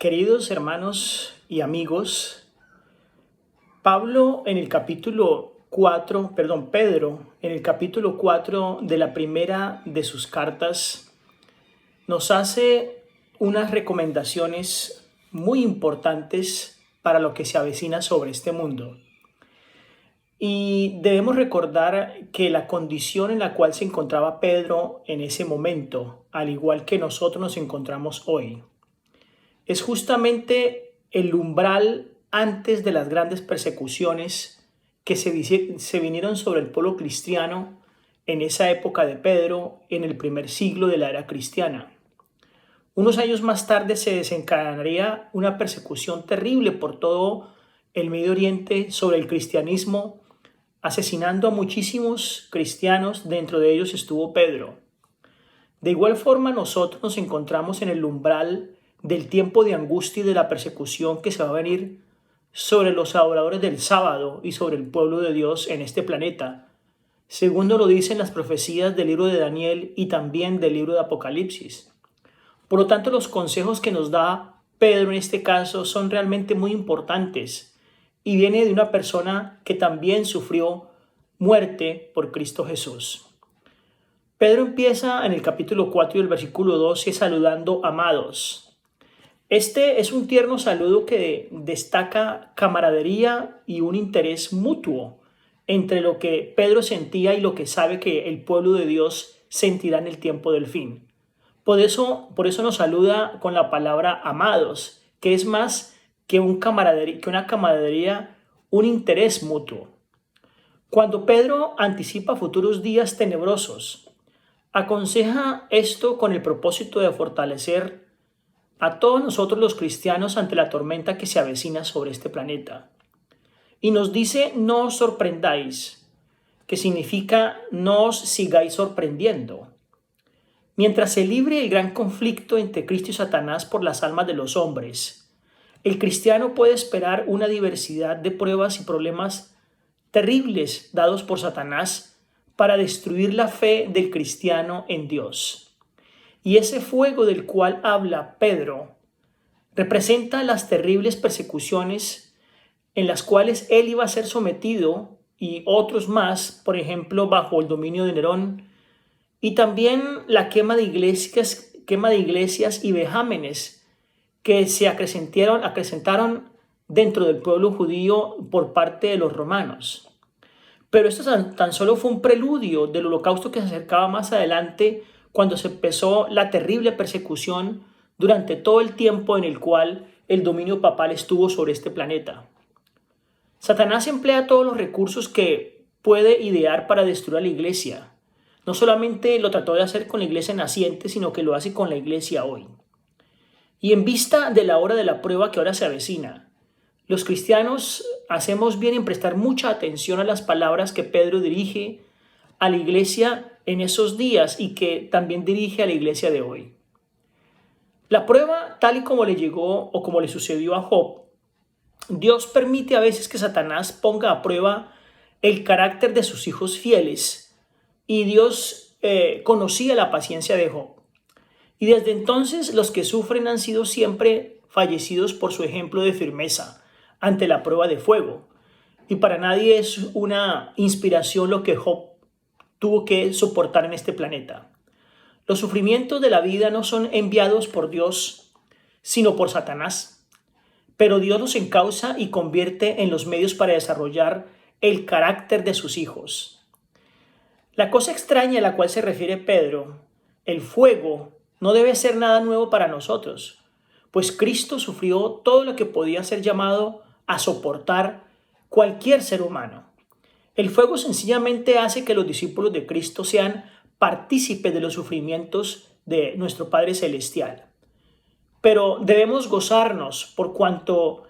Queridos hermanos y amigos, Pedro en el capítulo 4 de la primera de sus cartas, nos hace unas recomendaciones muy importantes para lo que se avecina sobre este mundo. Y debemos recordar que la condición en la cual se encontraba Pedro en ese momento, al igual que nosotros nos encontramos hoy, es justamente el umbral antes de las grandes persecuciones que se vinieron sobre el pueblo cristiano en esa época de Pedro, en el primer siglo de la era cristiana. Unos años más tarde se desencadenaría una persecución terrible por todo el Medio Oriente sobre el cristianismo, asesinando a muchísimos cristianos. Dentro de ellos estuvo Pedro. De igual forma, nosotros nos encontramos en el umbral del tiempo de angustia y de la persecución que se va a venir sobre los adoradores del sábado y sobre el pueblo de Dios en este planeta, según lo dicen las profecías del libro de Daniel y también del libro de Apocalipsis. Por lo tanto, los consejos que nos da Pedro en este caso son realmente muy importantes y viene de una persona que también sufrió muerte por Cristo Jesús. Pedro empieza en el capítulo 4 y el versículo 12 saludando amados. Este es un tierno saludo que destaca camaradería y un interés mutuo entre lo que Pedro sentía y lo que sabe que el pueblo de Dios sentirá en el tiempo del fin. Por eso nos saluda con la palabra amados, que es más que una camaradería, un interés mutuo. Cuando Pedro anticipa futuros días tenebrosos, aconseja esto con el propósito de fortalecer a todos nosotros los cristianos ante la tormenta que se avecina sobre este planeta. Y nos dice, no os sorprendáis, que significa no os sigáis sorprendiendo. Mientras se libre el gran conflicto entre Cristo y Satanás por las almas de los hombres, el cristiano puede esperar una diversidad de pruebas y problemas terribles dados por Satanás para destruir la fe del cristiano en Dios. Y ese fuego del cual habla Pedro representa las terribles persecuciones en las cuales él iba a ser sometido y otros más, por ejemplo, bajo el dominio de Nerón, y también la quema de iglesias y vejámenes que se acrecentaron dentro del pueblo judío por parte de los romanos. Pero esto tan solo fue un preludio del holocausto que se acercaba más adelante, cuando se empezó la terrible persecución durante todo el tiempo en el cual el dominio papal estuvo sobre este planeta. Satanás emplea todos los recursos que puede idear para destruir a la iglesia. No solamente lo trató de hacer con la iglesia naciente, sino que lo hace con la iglesia hoy. Y en vista de la hora de la prueba que ahora se avecina, los cristianos hacemos bien en prestar mucha atención a las palabras que Pedro dirige a la iglesia en esos días y que también dirige a la iglesia de hoy. La prueba, tal y como le llegó o como le sucedió a Job, Dios permite a veces que Satanás ponga a prueba el carácter de sus hijos fieles, y Dios conocía la paciencia de Job. Y desde entonces los que sufren han sido siempre fallecidos por su ejemplo de firmeza ante la prueba de fuego. Y para nadie es una inspiración lo que Job tuvo que soportar en este planeta. Los sufrimientos de la vida no son enviados por Dios, sino por Satanás. Pero Dios los encausa y convierte en los medios para desarrollar el carácter de sus hijos. La cosa extraña a la cual se refiere Pedro, el fuego, no debe ser nada nuevo para nosotros, pues Cristo sufrió todo lo que podía ser llamado a soportar cualquier ser humano. El fuego sencillamente hace que los discípulos de Cristo sean partícipes de los sufrimientos de nuestro Padre Celestial. Pero debemos gozarnos por cuanto,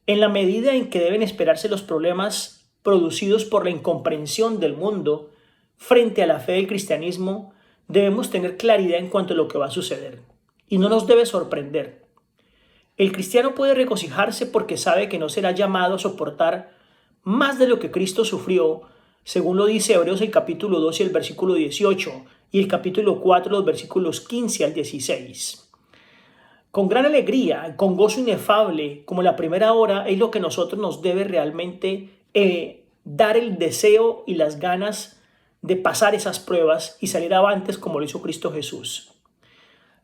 en la medida en que deben esperarse los problemas producidos por la incomprensión del mundo frente a la fe del cristianismo, debemos tener claridad en cuanto a lo que va a suceder. Y no nos debe sorprender. El cristiano puede regocijarse porque sabe que no será llamado a soportar más de lo que Cristo sufrió, según lo dice Hebreos el capítulo 2 y el versículo 18 y el capítulo 4 los versículos 15 al 16. con gran alegría, con gozo inefable, como la primera hora, es lo que nosotros nos debe realmente dar el deseo y las ganas de pasar esas pruebas y salir avantes como lo hizo Cristo Jesús.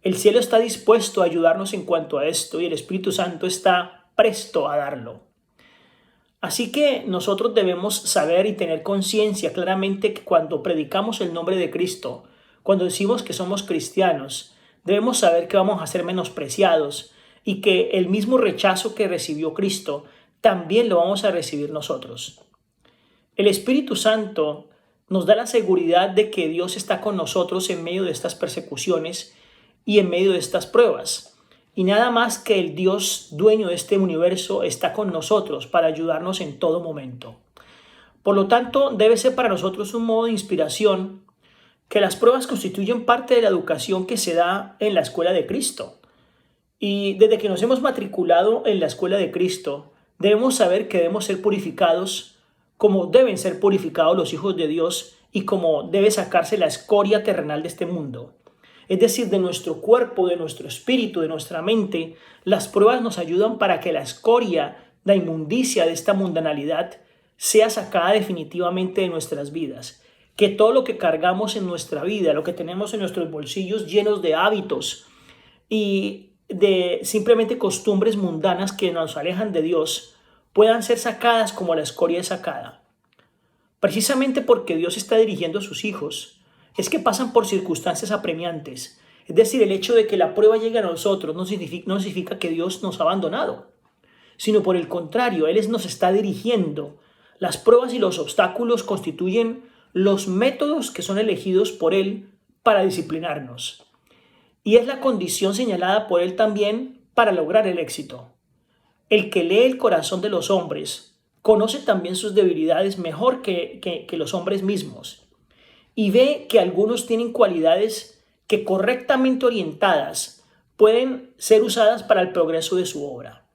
El cielo está dispuesto a ayudarnos en cuanto a esto y el Espíritu Santo está presto a darlo. Así que nosotros debemos saber y tener conciencia claramente que cuando predicamos el nombre de Cristo, cuando decimos que somos cristianos, debemos saber que vamos a ser menospreciados y que el mismo rechazo que recibió Cristo también lo vamos a recibir nosotros. El Espíritu Santo nos da la seguridad de que Dios está con nosotros en medio de estas persecuciones y en medio de estas pruebas. Y nada más que el Dios dueño de este universo está con nosotros para ayudarnos en todo momento. Por lo tanto, debe ser para nosotros un modo de inspiración que las pruebas constituyen parte de la educación que se da en la escuela de Cristo. Y desde que nos hemos matriculado en la escuela de Cristo, debemos saber que debemos ser purificados como deben ser purificados los hijos de Dios y como debe sacarse la escoria terrenal de este mundo. Es decir, de nuestro cuerpo, de nuestro espíritu, de nuestra mente, las pruebas nos ayudan para que la escoria, la inmundicia de esta mundanalidad sea sacada definitivamente de nuestras vidas. Que todo lo que cargamos en nuestra vida, lo que tenemos en nuestros bolsillos llenos de hábitos y de simplemente costumbres mundanas que nos alejan de Dios, puedan ser sacadas como la escoria es sacada. Precisamente porque Dios está dirigiendo a sus hijos, es que pasan por circunstancias apremiantes. Es decir, el hecho de que la prueba llegue a nosotros no significa que Dios nos ha abandonado, sino por el contrario, Él nos está dirigiendo. Las pruebas y los obstáculos constituyen los métodos que son elegidos por Él para disciplinarnos. Y es la condición señalada por Él también para lograr el éxito. El que lee el corazón de los hombres conoce también sus debilidades mejor que los hombres mismos. Y ve que algunos tienen cualidades que correctamente orientadas pueden ser usadas para el progreso de su obra.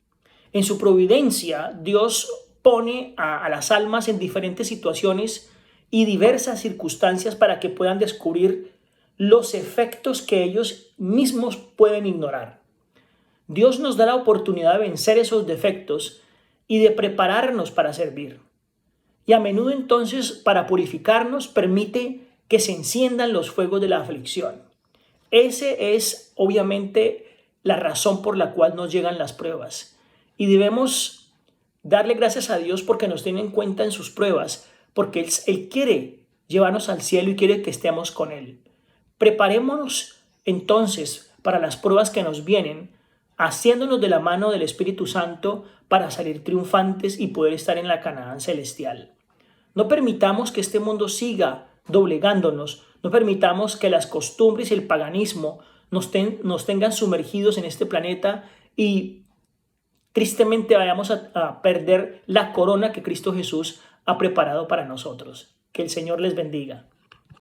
En su providencia, Dios pone a las almas en diferentes situaciones y diversas circunstancias para que puedan descubrir los efectos que ellos mismos pueden ignorar. Dios nos da la oportunidad de vencer esos defectos y de prepararnos para servir. Y a menudo entonces, para purificarnos, permite que se enciendan los fuegos de la aflicción. Ese es obviamente la razón por la cual nos llegan las pruebas. Y debemos darle gracias a Dios porque nos tiene en cuenta en sus pruebas, porque Él quiere llevarnos al cielo y quiere que estemos con Él. Preparémonos entonces para las pruebas que nos vienen, haciéndonos de la mano del Espíritu Santo para salir triunfantes y poder estar en la Canaán celestial. No permitamos que este mundo siga doblegándonos, no permitamos que las costumbres y el paganismo nos tengan sumergidos en este planeta y tristemente vayamos a perder la corona que Cristo Jesús ha preparado para nosotros. Que el Señor les bendiga.